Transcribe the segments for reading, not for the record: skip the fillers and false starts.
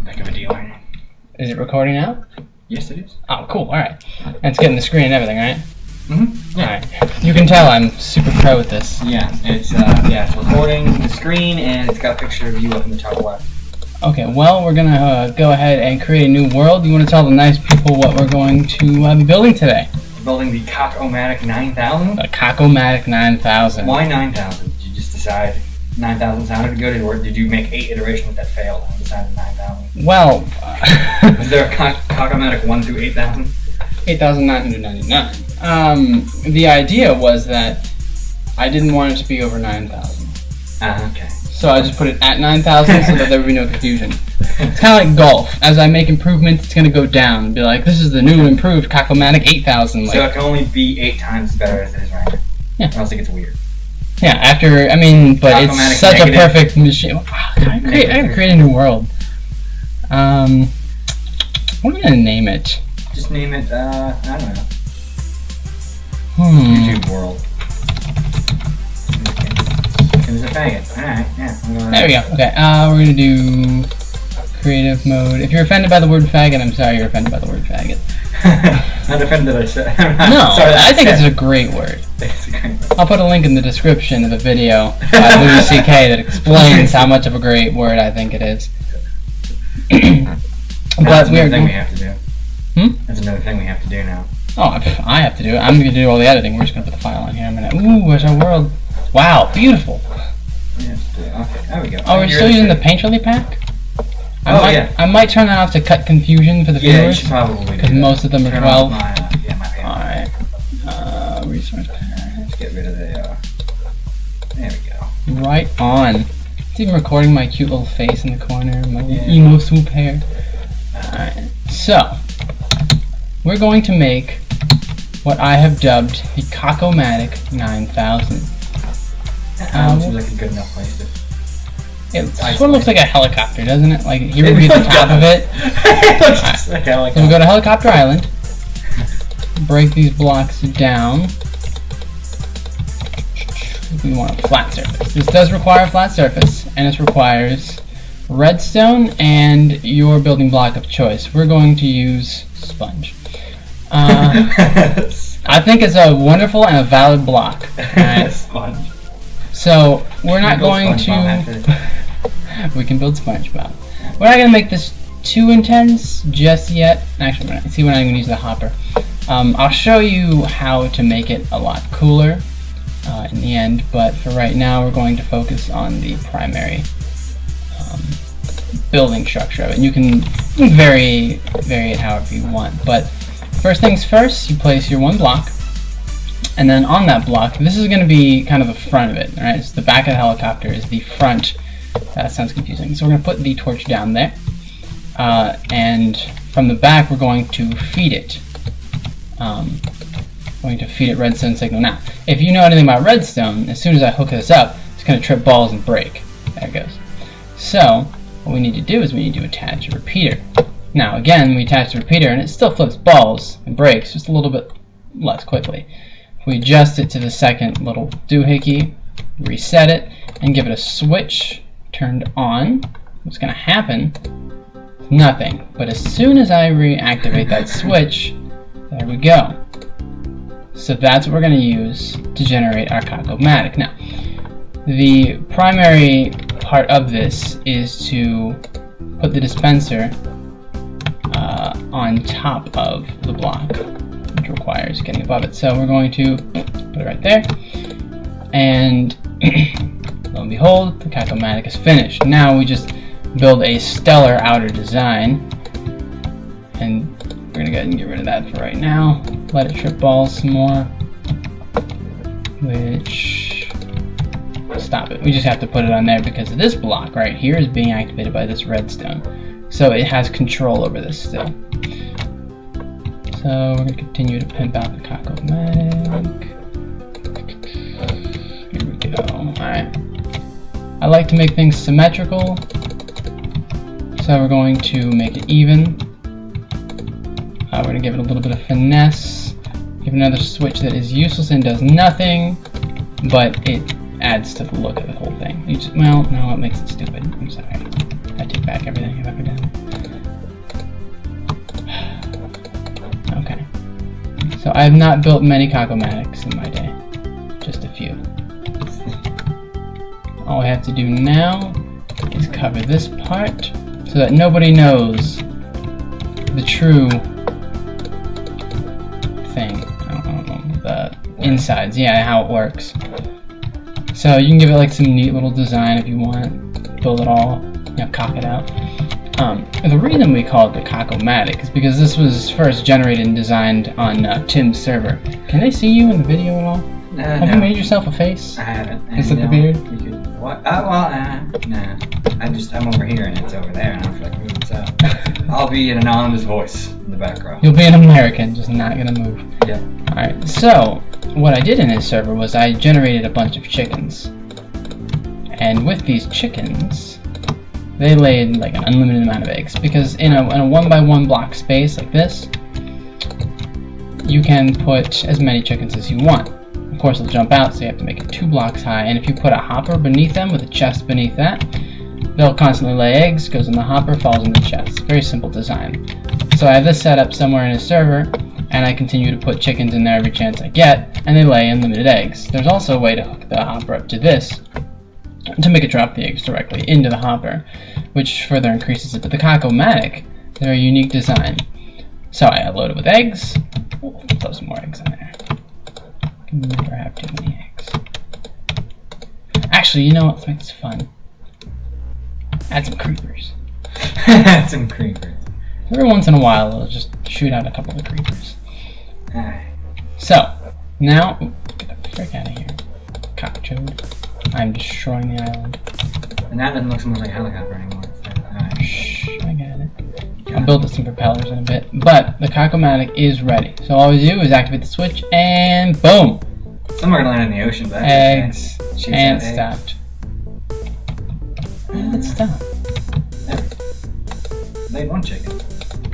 Heck of a deal. Is it recording now? Yes, it is. Oh, cool. All right. And it's getting the screen and everything, right? Mm-hmm. Yeah. All right. You can tell I'm super pro with this. Yeah, it's recording the screen and it's got a picture of you up in the top left. Okay. Well, we're gonna go ahead and create a new world. You want to tell the nice people what we're going to be building today? We're building the cock-o-matic 9000. The cock-o-matic 9000. Why 9000? Did you just decide 9000 sounded good, or did you make 8 iterations that failed and decided 9000? Well, is there a cock-o-matic 1 through 8000? 8,999. The idea was that I didn't want it to be over 9,000. Okay. So I just put it at 9,000 so that there would be no confusion. It's kind of like golf. As I make improvements, it's going to go down. Be like, this is the new improved cock-o-matic 8,000. So it can only be 8 times better as it is right now. Yeah. Or else it gets weird. Yeah, but it's such a perfect machine. I gotta create a new world. What am I gonna name it? Just name it, I don't know. YouTube world. It was a faggot. Alright, yeah. There we go. Okay, we're gonna do creative mode. If you're offended by the word faggot, I'm sorry you're offended by the word faggot. Not offended I said. No, I think it's a great word. It's a great word. I'll put a link in the description of the video by Louis C.K. that explains how much of a great word I think it is. That's another thing we have to do. That's another thing we have to do now. Oh, I have to do it. I'm going to do all the editing. We're just going to put the file on here in a minute. Ooh, where's our world? Wow, beautiful. Yeah, okay, there we go. Oh, we're still using the Painterly pack? Yeah. I might turn that off to cut confusion for the viewers. Yeah, you should probably because most of them are 12. My Alright. Resource pack. Let's get rid of the, there we go. Right on. It's even recording my cute little face in the corner, my emo swoop hair. Alright, so we're going to make what I have dubbed the cock-o-matic 9000. That seems like a good enough place to... It sort of looks like a helicopter, doesn't it? Like, here would be the top of it. It looks just like a helicopter. So we go to Helicopter Island, break these blocks down. We want a flat surface. This does require a flat surface, and it requires redstone and your building block of choice. We're going to use sponge. I think it's a wonderful and a valid block. Right? Sponge. So we're not going to. We can build SpongeBob. We're not going to make this too intense just yet. Actually, we're not. See, when I'm going to use the hopper. I'll show you how to make it a lot cooler in the end, but for right now we're going to focus on the primary building structure of it. You can vary it however you want, but first things first, you place your one block, and then on that block, this is going to be kind of the front of it, right? So the back of the helicopter is the front. That sounds confusing. So we're going to put the torch down there, and from the back we're going to feed it. Redstone signal. Now, if you know anything about redstone, as soon as I hook this up, it's going to trip balls and break. There it goes. So, what we need to do is we need to attach a repeater. Now, again, we attach the repeater and it still flips balls and breaks, just a little bit less quickly. If we adjust it to the second little doohickey, reset it, and give it a switch turned on, what's going to happen? Nothing. But as soon as I reactivate that switch, there we go. So that's what we're going to use to generate our cock-o-matic. Now, the primary part of this is to put the dispenser on top of the block, which requires getting above it. So we're going to put it right there, and lo and behold, the cock-o-matic is finished. Now we just build a stellar outer design, and we're going to go ahead and get rid of that for right now. Let it trip balls some more, which, stop it. We just have to put it on there because this block right here is being activated by this redstone. So it has control over this still. So we're going to continue to pimp out the cock-o-matic. Here we go. Alright. I like to make things symmetrical, so we're going to make it even. We're going to give it a little bit of finesse, give another switch that is useless and does nothing, but it adds to the look of the whole thing. Well, no, it makes it stupid. I'm sorry. I take back everything I've ever done. So I have not built many cock-o-matics in my day. Just a few. All I have to do now is cover this part so that nobody knows the true thing. I don't know, the insides, yeah, how it works. So you can give it like some neat little design if you want. Build it all, you know, cock it out. The reason we call it the cock-o-matic is because this was first generated and designed on Tim's server. Can they see you in the video at all? Have you made yourself a face? I haven't. Is it the beard? You could, what? Nah. I'm over here and it's over there, and I don't feel like moving. So I'll be an anonymous voice in the background. You'll be an American, just not gonna move. Yeah. Alright, so what I did in his server was I generated a bunch of chickens. And with these chickens, they laid like an unlimited amount of eggs. Because in a 1x1 block space like this, you can put as many chickens as you want. Of course, they'll jump out, so you have to make it 2 blocks high. And if you put a hopper beneath them with a chest beneath that, they'll constantly lay eggs, goes in the hopper, falls in the chest. Very simple design. So I have this set up somewhere in his server, and I continue to put chickens in there every chance I get, and they lay unlimited eggs. There's also a way to hook the hopper up to this to make it drop the eggs directly into the hopper, which further increases it. But the cock-o-matic is a very unique design. So I load it with eggs. We'll throw some more eggs in there. I can never have too many eggs. Actually, you know what? Let's make this fun. Add some creepers. Add some creepers. Every once in a while, it'll just shoot out a couple of creepers. Alright. So, now, get the frick out of here. Cockchode. I'm destroying the island. And that doesn't look so much like a helicopter anymore. Alright. Shh, I got it. I'll build some propellers in a bit. But the cock-o-matic is ready. So all we do is activate the switch, and boom! Some are gonna land in the ocean, but Eggs. Shoots And out eggs. stopped. And it stopped. Laid one chicken.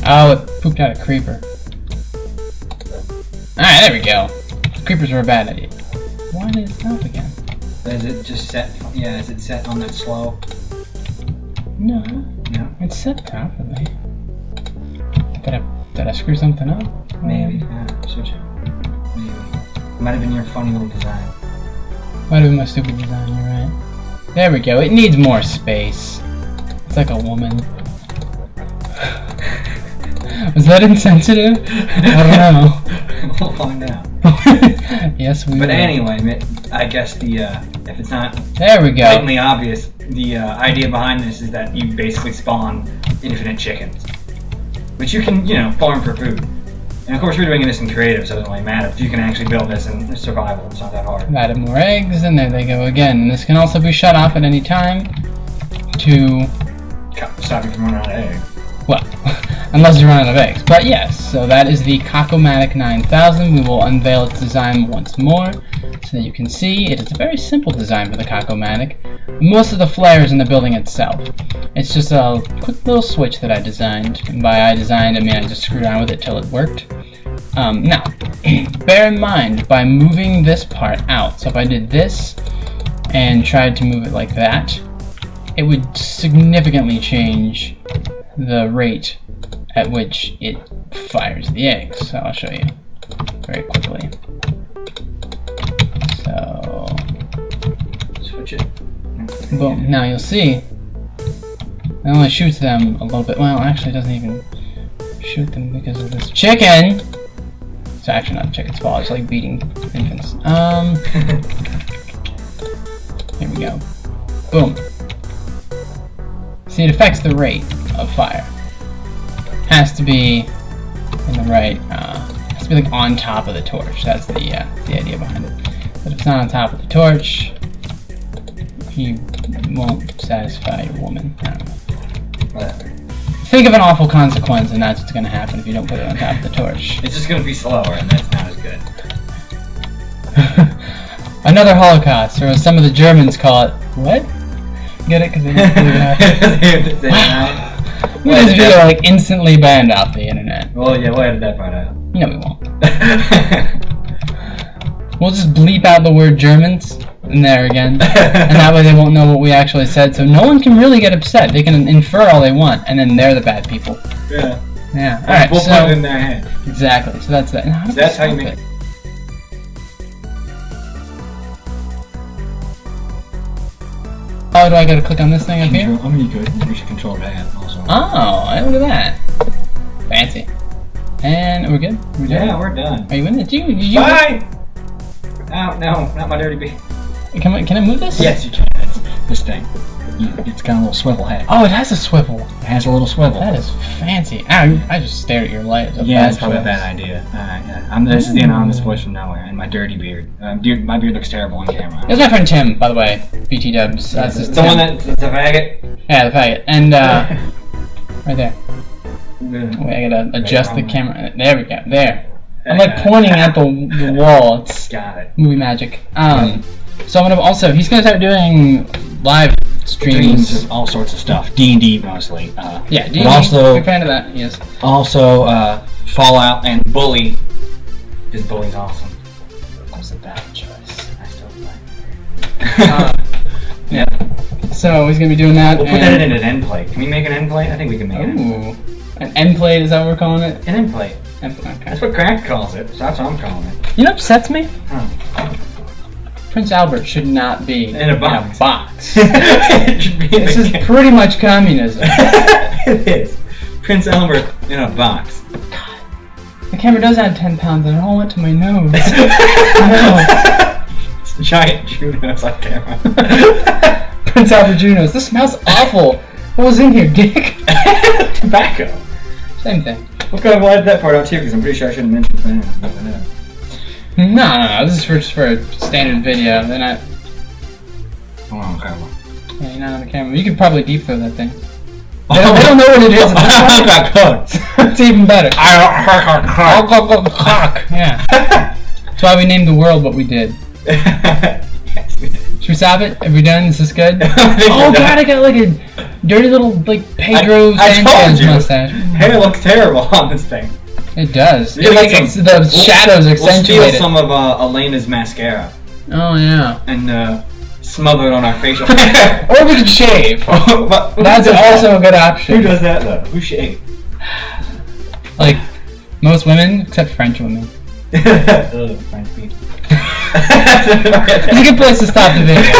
Oh, it pooped out a creeper. Alright, there we go. Creepers were a bad idea. Why did it stop again? Is it just set? Yeah, is it set on that slow? No. No. It's set properly. Did I screw something up? Maybe. Yeah, switch it. Maybe. It might have been your funny little design. Might have been my stupid design, you're right. There we go. It needs more space. It's like a woman. Was that insensitive? I don't know. We'll find out. Yes, we will. But anyway, I guess the if it's not there we go. blatantly obvious, the idea behind this is that you basically spawn infinite chickens, which you can, farm for food. And of course, we're doing this in creative, so it doesn't really matter. If you can actually build this in survival, it's not that hard. Added more eggs, and there they go again. And this can also be shut off at any time to stop you from running out of eggs. Well, unless you run out of eggs. But yes, so that is the cock-o-matic 9000. We will unveil its design once more so that you can see. It is a very simple design for the cock-o-matic. Most of the flare is in the building itself. It's just a quick little switch that I designed. And by I designed, I mean I just screwed around with it till it worked. Now, bear in mind, by moving this part out, so if I did this and tried to move it like that, it would significantly change the rate at which it fires the eggs. So I'll show you very quickly. So switch it. Boom. Now you'll see it only shoots them a little bit. Well, actually it doesn't even shoot them because of this chicken. It's actually not a chicken's fault. It's like beating infants. Here we go. Boom. See, it affects the rate of fire. Has to be in the right, has to be like on top of the torch. That's the idea behind it. But if it's not on top of the torch, you won't satisfy your woman. I don't know. Whatever. Think of an awful consequence, and that's what's going to happen if you don't put it on top of the torch. It's just going to be slower, and that's not as good. Another Holocaust, or as some of the Germans call it. What? Get it? Because they didn't believe it out. This video like instantly banned off the internet. Well, yeah, we'll edit that part out. No, we won't. We'll just bleep out the word Germans in there again, and that way they won't know what we actually said. So no one can really get upset. They can infer all they want, and then they're the bad people. Yeah. Yeah. All right. We'll So put it in their hand. exactly. So that's that. Now, So that's how you make it. Oh, do I gotta click on this thing up here? I mean, you could. You should control that also. Oh, look at that. Fancy. And we're good? We're done? Yeah, we're done. Are you in it? Did you Bye! Oh, no, not my dirty beard. Can I move this? Yes, you can. It's this thing. It's got a little swivel head. Oh, it has a swivel. It has a little swivel. That is fancy. Ow, I just stared at your light. Yeah, it's probably a bad idea. Yeah. This is the anonymous voice from nowhere, and my dirty beard. My beard looks terrible on camera. That's my friend Tim, by the way. BT Dubs. That's just the one that's a faggot? Yeah, the faggot. And, right there. Good. Wait, I gotta adjust the camera. There we go. There. I'm like pointing at the wall. It's got it. movie magic. So I'm gonna he's gonna start doing live streams of all sorts of stuff. D&D mostly. Yeah, D&D. But also, big fan of that. Yes. Also, Fallout and Bully. Because Bully's awesome. That was a bad choice. I still play. Yeah. So he's gonna be doing that. We'll put that in an end plate. Can we make an end plate? I think we can make it. Ooh. An end plate, is that what we're calling it? An end plate. Okay. That's what Crack calls it, so that's what I'm calling it. You know what upsets me? Huh. Prince Albert should not be in a box. It should be this is pretty much communism. It is. Prince Albert in a box. God. The camera does add 10 pounds and it all went to my nose. No. It's giant Junos on camera. Prince Albert Junos. This smells awful. What was in here, dick? Tobacco. Same thing. Okay, I've lied that part out too because I'm pretty sure I shouldn't mention that. No. This is just for a standard video. They're not. Hold on, camera. Yeah, you're not on the camera. You could probably deep throw that thing. They don't know what it is. I got cooked. It's even better. Cock. Yeah. That's why we named the world what we did. Yes, we did. Should we stop it? Are we done? Is this good? Oh God, I got like a dirty little Pedro Sanchez mustache. Hair looks terrible on this thing. It does. The Shadows are accentuated. We'll steal some of Elena's mascara. Oh yeah. And smother it on our facial hair. Or we could shave. That's also a good option. Who does that though? Who shaves? Like most women, except French women. Ugh, French people. It's a good place to stop the video.